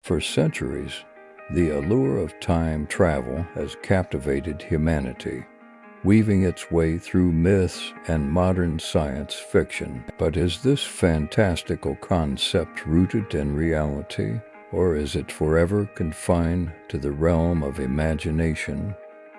For centuries, the allure of time travel has captivated humanity, weaving its way through myths and modern science fiction. But is this fantastical concept rooted in reality, or is it forever confined to the realm of imagination?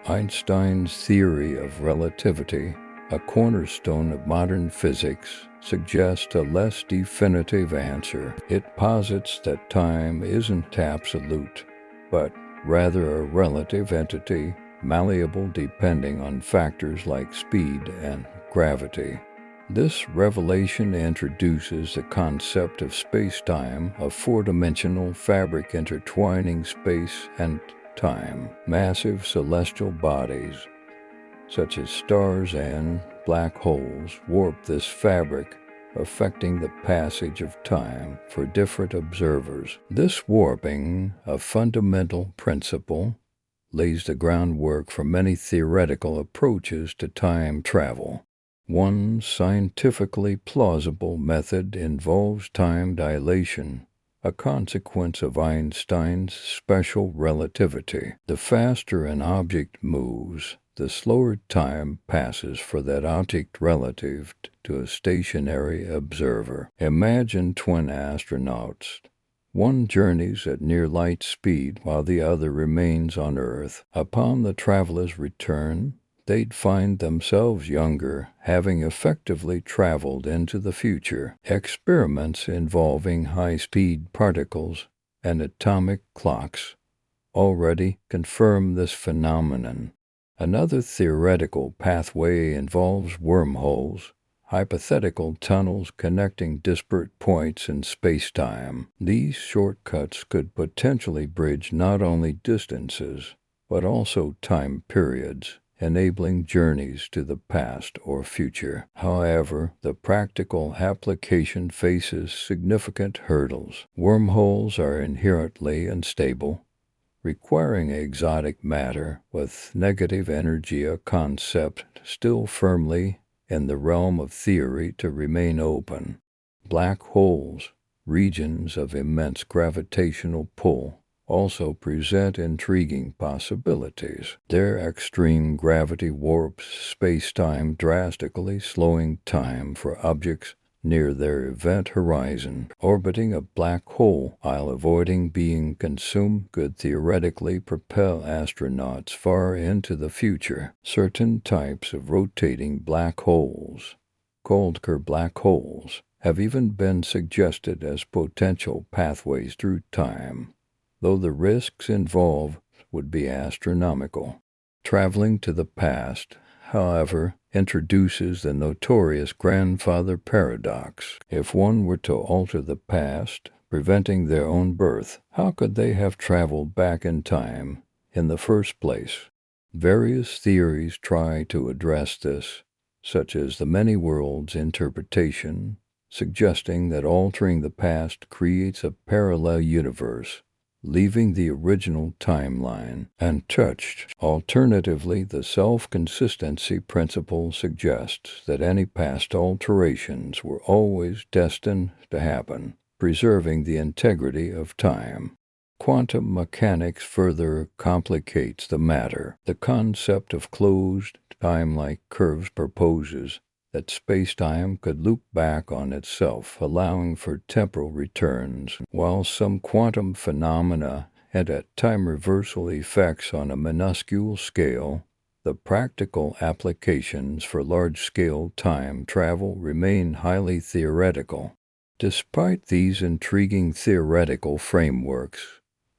Einstein's theory of relativity, a cornerstone of modern physics, suggests a less definitive answer. It posits that time isn't absolute, but rather a relative entity, malleable depending on factors like speed and gravity. This revelation introduces the concept of space-time, a four-dimensional fabric intertwining space and time. Massive celestial bodies, such as stars and black holes, warp this fabric, affecting the passage of time for different observers. This warping, a fundamental principle, lays the groundwork for many theoretical approaches to time travel. One scientifically plausible method involves time dilation, a consequence of Einstein's special relativity. The faster an object moves, the slower time passes for that object relative to a stationary observer. Imagine twin astronauts. One journeys at near light speed while the other remains on Earth. Upon the traveler's return, they'd find themselves younger, having effectively traveled into the future. Experiments involving high-speed particles and atomic clocks already confirm this phenomenon. Another theoretical pathway involves wormholes, hypothetical tunnels connecting disparate points in space-time. These shortcuts could potentially bridge not only distances, but also time periods, enabling journeys to the past or future. However, the practical application faces significant hurdles. Wormholes are inherently unstable, requiring exotic matter with negative energy, a concept still firmly in the realm of theory, to remain open. Black holes, regions of immense gravitational pull, also present intriguing possibilities. Their extreme gravity warps space-time drastically, slowing time for objects near their event horizon. Orbiting a black hole while avoiding being consumed could theoretically propel astronauts far into the future. Certain types of rotating black holes, called black holes, have even been suggested as potential pathways through time, though the risks involved would be astronomical. Traveling to the past, however, introduces the notorious grandfather paradox. If one were to alter the past, preventing their own birth, how could they have traveled back in time in the first place? Various theories try to address this, such as the many worlds interpretation, suggesting that altering the past creates a parallel universe, leaving the original timeline untouched. Alternatively, the self-consistency principle suggests that any past alterations were always destined to happen, preserving the integrity of time. Quantum mechanics further complicates the matter. The concept of closed time-like curves proposes that space-time could loop back on itself, allowing for temporal returns, while some quantum phenomena hint at time reversal effects on a minuscule scale. The practical applications for large-scale time travel remain highly theoretical. Despite these intriguing theoretical frameworks,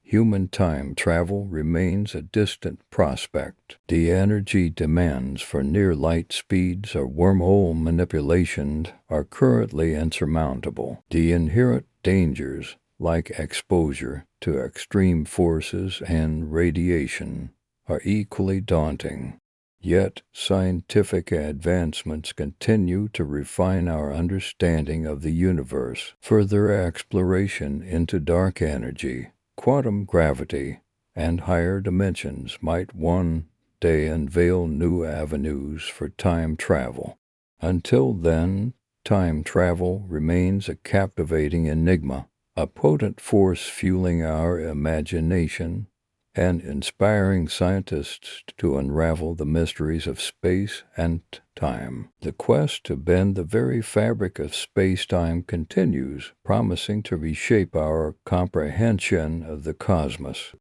human time travel remains a distant prospect. The energy demands for near-light speeds or wormhole manipulations are currently insurmountable. The inherent dangers, like exposure to extreme forces and radiation, are equally daunting. Yet, scientific advancements continue to refine our understanding of the universe. Further exploration into dark energy, quantum gravity, and higher dimensions might one day unveil new avenues for time travel. Until then, time travel remains a captivating enigma, a potent force fueling our imagination and inspiring scientists to unravel the mysteries of space and time. The quest to bend the very fabric of space-time continues, promising to reshape our comprehension of the cosmos.